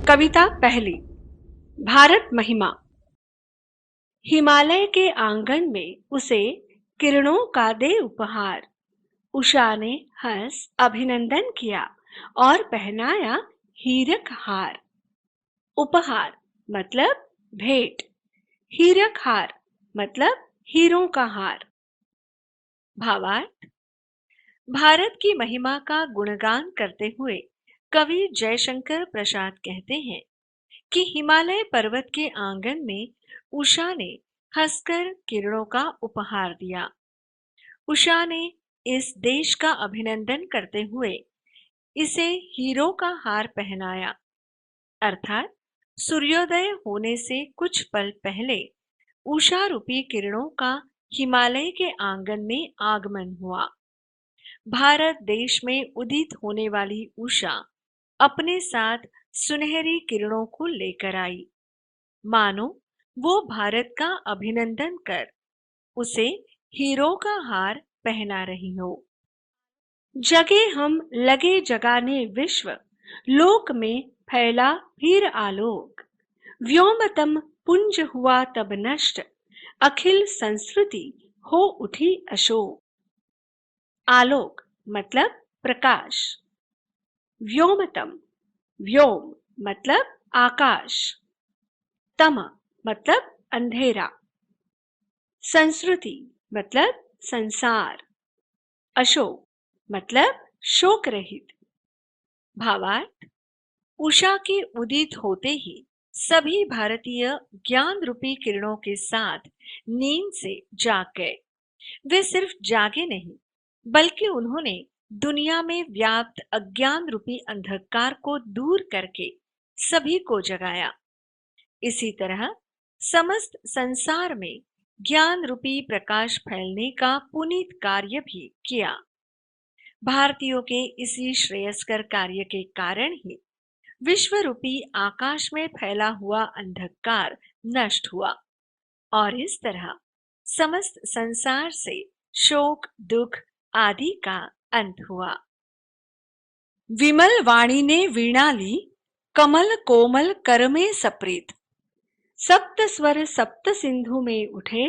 कविता पहली। भारत महिमा। हिमालय के आंगन में उसे किरणों का दे उपहार। उषा ने हंस अभिनंदन किया और पहनाया हीरक हार। उपहार मतलब भेंट, हीरक हार मतलब हीरों का हार। भावार्थ। भारत की महिमा का गुणगान करते हुए कवि जयशंकर प्रसाद कहते हैं कि हिमालय पर्वत के आंगन में उषा ने हंसकर किरणों का उपहार दिया। उषा ने इस देश का अभिनंदन करते हुए इसे हीरो का हार पहनाया, अर्थात सूर्योदय होने से कुछ पल पहले उषा रूपी किरणों का हिमालय के आंगन में आगमन हुआ। भारत देश में उदित होने वाली उषा अपने साथ सुनहरी किरणों को लेकर आई, मानो वो भारत का अभिनंदन कर उसे हीरो का हार पहना रही हो। जगे हम लगे जगाने विश्व, लोक में फैला फिर आलोक। व्योमतम पुंज हुआ तब नष्ट, अखिल संस्कृति हो उठी अशोक। आलोक मतलब प्रकाश। व्योमतम, व्योम मतलब आकाश। तम मतलब अंधेरा। संस्कृति मतलब संसार। अशोक मतलब शोक रहित। भावार्थ। उषा के उदित होते ही सभी भारतीय ज्ञान रूपी किरणों के साथ नींद से जाग गए। वे सिर्फ जागे नहीं, बल्कि उन्होंने दुनिया में व्याप्त अज्ञान रूपी अंधकार को दूर करके सभी को जगाया। इसी तरह समस्त संसार में ज्ञान रूपी प्रकाश फैलने का पुनीत कार्य भी किया। भारतीयों के इसी श्रेयस्कर कार्य के कारण ही विश्व रूपी आकाश में फैला हुआ अंधकार नष्ट हुआ और इस तरह समस्त संसार से शोक दुख आदि का अंत हुआ। विमल वाणी ने वीणा ली, कमल कोमल कर में सप्रीत। सप्त स्वर सप्त सिंधु में उठे,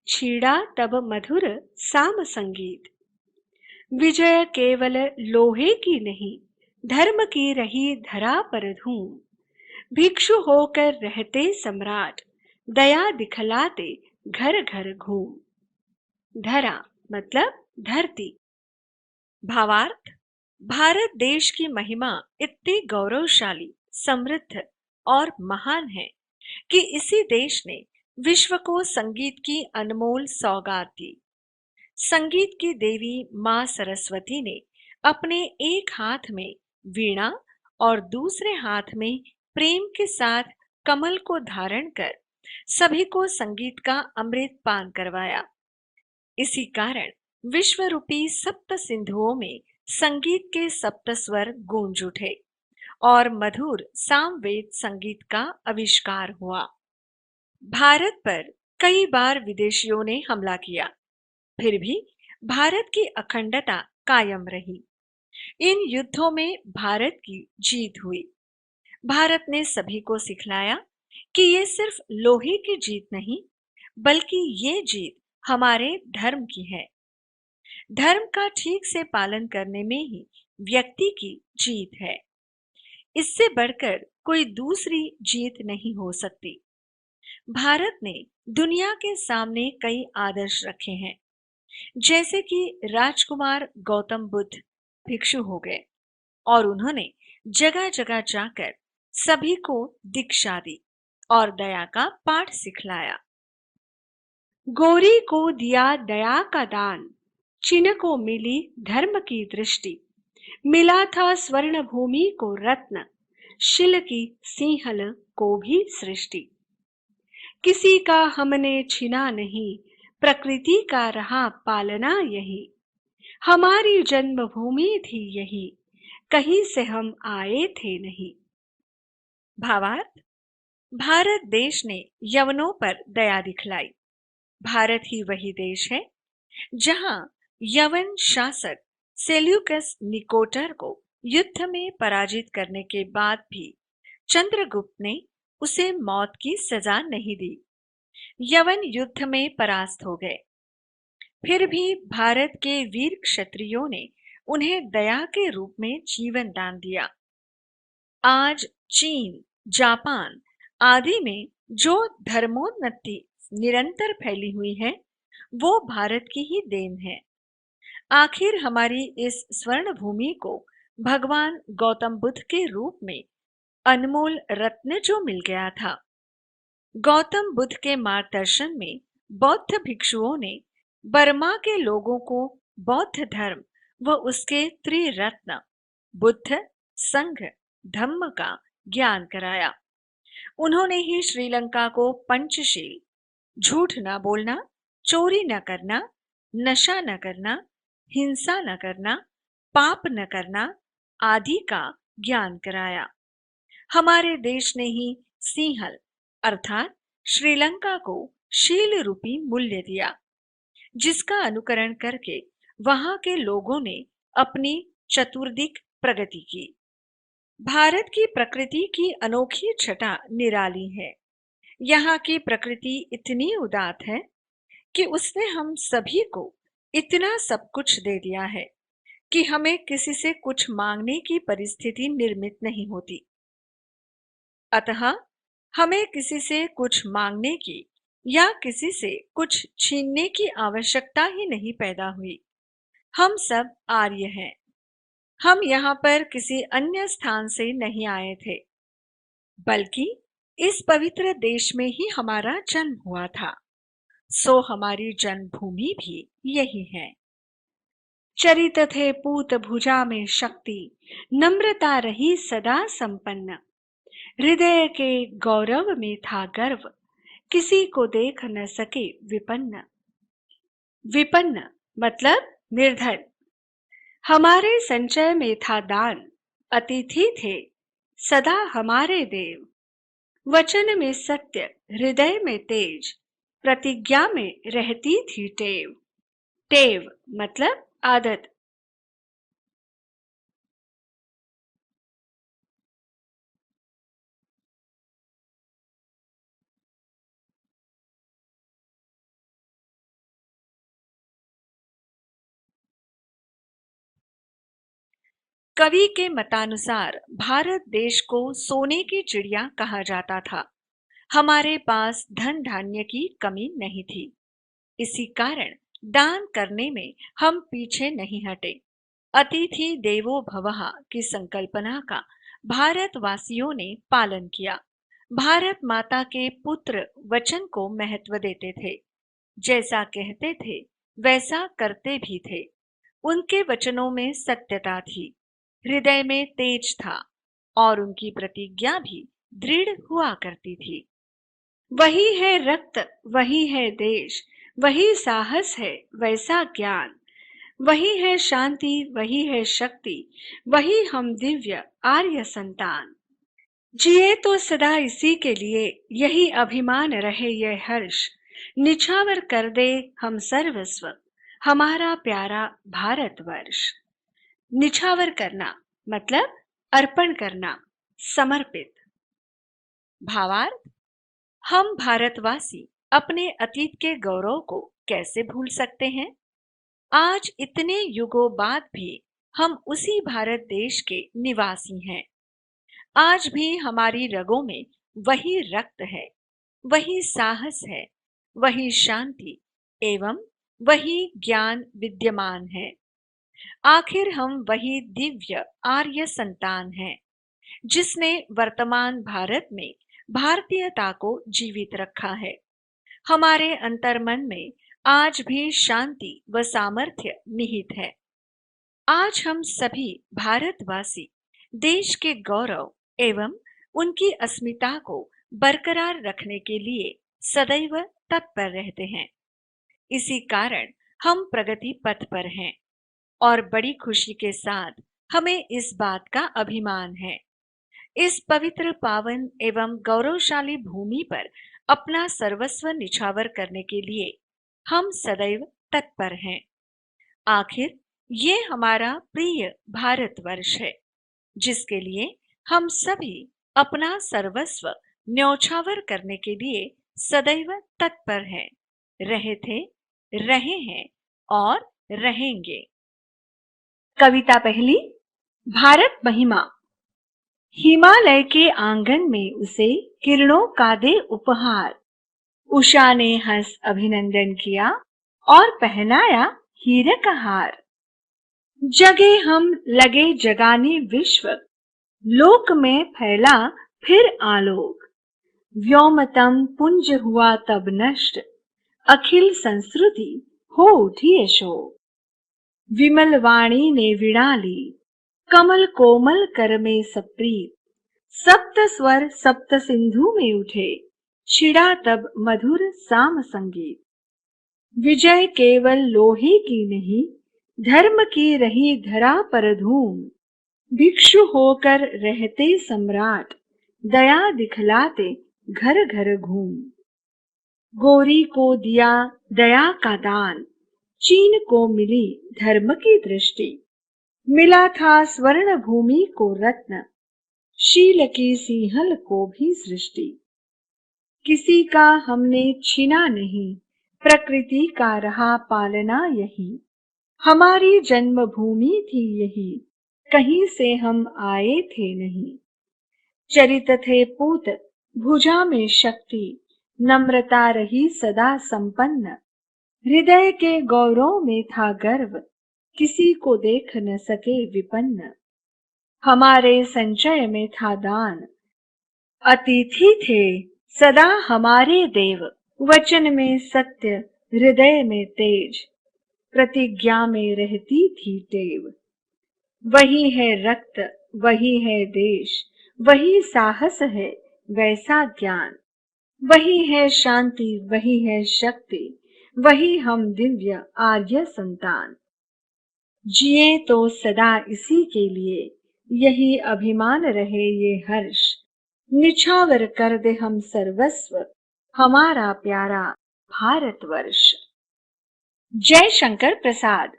छीड़ा तब मधुर साम संगीत। विजय केवल लोहे की नहीं, धर्म की रही धरा पर धूम। भिक्षु होकर रहते सम्राट, दया दिखलाते घर घर घूम। धरा मतलब धरती। भावार्थ। भारत देश की महिमा इतनी गौरवशाली, समृद्ध और महान है कि इसी देश ने विश्व को संगीत की अनमोल सौगात दी। संगीत की देवी मां सरस्वती ने अपने एक हाथ में वीणा और दूसरे हाथ में प्रेम के साथ कमल को धारण कर सभी को संगीत का अमृत पान करवाया। इसी कारण विश्व रूपी सप्त सिंधुओं में संगीत के सप्त स्वर गूंज उठे और मधुर सामवेद संगीत का आविष्कार हुआ। भारत पर कई बार विदेशियों ने हमला किया, फिर भी भारत की अखंडता कायम रही। इन युद्धों में भारत की जीत हुई। भारत ने सभी को सिखलाया कि ये सिर्फ लोहे की जीत नहीं, बल्कि ये जीत हमारे धर्म की है। धर्म का ठीक से पालन करने में ही व्यक्ति की जीत है। इससे बढ़कर कोई दूसरी जीत नहीं हो सकती। भारत ने दुनिया के सामने कई आदर्श रखे हैं, जैसे कि राजकुमार गौतम बुद्ध भिक्षु हो गए और उन्होंने जगह जगह जाकर सभी को दीक्षा दी और दया का पाठ सिखलाया। गोरी को दिया दया का दान, चिन्ह को मिली धर्म की दृष्टि। मिला था स्वर्ण भूमि को रत्न, शिल की सिंहल को भी सृष्टि। किसी का हमने छिना नहीं, प्रकृति का रहा पालना यही। हमारी जन्मभूमि थी यही, कहीं से हम आए थे नहीं। भावार्थ। भारत देश ने यवनों पर दया दिखलाई। भारत ही वही देश है जहां यवन शासक सेल्यूकस निकोटर को युद्ध में पराजित करने के बाद भी चंद्रगुप्त ने उसे मौत की सजा नहीं दी। यवन युद्ध में परास्त हो गए। फिर भी भारत के वीर क्षत्रियों ने उन्हें दया के रूप में जीवन दान दिया। आज चीन, जापान आदि में जो धर्मोन्नति निरंतर फैली हुई है, वो भारत की ही देन है। आखिर हमारी इस स्वर्ण भूमि को भगवान गौतम बुद्ध के रूप में अनमोल रत्न जो मिल गया था। गौतम बुद्ध के मार्गदर्शन में बौद्ध भिक्षुओं ने बर्मा के लोगों को बौद्ध धर्म व उसके त्रिरत्न बुद्ध, संघ, धम्म का ज्ञान कराया। उन्होंने ही श्रीलंका को पंचशील, झूठ न बोलना, चोरी न करना, नशा न करना, हिंसा न करना, पाप न करना आदि का ज्ञान कराया। हमारे देश ने ही सिंहल अर्थात श्रीलंका को शील रूपी मूल्य दिया, जिसका अनुकरण करके वहां के लोगों ने अपनी चतुर्दिक प्रगति की। भारत की प्रकृति की अनोखी छटा निराली है। यहाँ की प्रकृति इतनी उदात है कि उसने हम सभी को इतना सब कुछ दे दिया है कि हमें किसी से कुछ मांगने की परिस्थिति निर्मित नहीं होती। अतः हमें किसी से कुछ मांगने की या किसी से कुछ छीनने की आवश्यकता ही नहीं पैदा हुई। हम सब आर्य हैं। हम यहाँ पर किसी अन्य स्थान से नहीं आए थे, बल्कि इस पवित्र देश में ही हमारा जन्म हुआ था। सो हमारी जन्मभूमि भी यही है। चरित थे पूत भुजा में शक्ति, नम्रता रही सदा संपन्न। हृदय के गौरव में था गर्व, किसी को देख न सके विपन्न। विपन्न मतलब निर्धन। हमारे संचय में था दान, अतिथि थे सदा हमारे देव। वचन में सत्य, हृदय में तेज, प्रतिज्ञा में रहती थी टेव। टेव मतलब आदत। कवि के मतानुसार भारत देश को सोने की चिड़िया कहा जाता था। हमारे पास धन धान्य की कमी नहीं थी। इसी कारण दान करने में हम पीछे नहीं हटे। अतिथि देवो भवः की संकल्पना का भारतवासियों ने पालन किया। भारत माता के पुत्र वचन को महत्व देते थे। जैसा कहते थे वैसा करते भी थे। उनके वचनों में सत्यता थी, हृदय में तेज था और उनकी प्रतिज्ञा भी दृढ़ हुआ करती थी। वही है रक्त, वही है देश, वही साहस है, वैसा ज्ञान। वही है शांति, वही है शक्ति, वही हम दिव्य आर्य संतान। जिए तो सदा इसी के लिए, यही अभिमान रहे ये हर्ष। निछावर कर दे हम सर्वस्व, हमारा प्यारा भारतवर्ष। निछावर करना मतलब अर्पण करना, समर्पित। भावार्थ, हम भारतवासी अपने अतीत के गौरव को कैसे भूल सकते हैं। आज इतने युगों बाद भी हम उसी भारत देश के निवासी हैं। आज भी हमारी रगों में वही रक्त है, वही साहस है, वही शांति एवं वही ज्ञान विद्यमान है। आखिर हम वही दिव्य आर्य संतान हैं, जिसने वर्तमान भारत में भारतीयता को जीवित रखा है। हमारे अंतर्मन में आज भी शांति व सामर्थ्य निहित है। आज हम सभी भारतवासी देश के गौरव एवं उनकी अस्मिता को बरकरार रखने के लिए सदैव तत्पर रहते हैं। इसी कारण हम प्रगति पथ पर हैं और बड़ी खुशी के साथ हमें इस बात का अभिमान है। इस पवित्र, पावन एवं गौरवशाली भूमि पर अपना सर्वस्व निछावर करने के लिए हम सदैव तत्पर हैं। आखिर ये हमारा प्रिय भारतवर्ष है, जिसके लिए हम सभी अपना सर्वस्व न्योछावर करने के लिए सदैव तत्पर हैं, रहे थे, रहे हैं और रहेंगे। कविता पहली। भारत महिमा। हिमालय के आंगन में उसे किरणों का दे उपहार। उषा ने हंस अभिनंदन किया और पहनाया हीरे का हार। जगे हम लगे जगाने विश्व, लोक में फैला फिर आलोक। व्योमतम पुंज हुआ तब नष्ट, अखिल संस्कृति हो उठी अशोक। विमल वाणी ने वीणा ली, कमल कोमल कर में सप्रीत। सप्त स्वर सप्त सिंधु में उठे, छिड़ा तब मधुर साम संगीत। विजय केवल लोहे की नहीं, धर्म की रही धरा पर धूम। भिक्षु होकर रहते सम्राट, दया दिखलाते घर घर घूम। गोरी को दिया दया का दान, चीन को मिली धर्म की दृष्टि। मिला था स्वर्ण भूमि को रत्न, शील की सिंहल को भी सृष्टि। किसी का हमने छीना नहीं, प्रकृति का रहा पालना यही। हमारी जन्मभूमि थी यही, कहीं से हम आए थे नहीं। चरित थे पूत, भुजा में शक्ति, नम्रता रही सदा संपन्न। हृदय के गौरव में था गर्व, किसी को देख न सके विपन्न। हमारे संचय में था दान, अतिथि थे सदा हमारे देव। वचन में सत्य, हृदय में तेज, प्रतिज्ञा में रहती थी टेव। वही है रक्त, वही है देश, वही साहस है वैसा ज्ञान। वही है शांति, वही है शक्ति, वही हम दिव्य आर्य संतान। जिए तो सदा इसी के लिए, यही अभिमान रहे ये हर्ष। निछावर कर दे हम सर्वस्व, हमारा प्यारा भारतवर्ष। जय शंकर प्रसाद।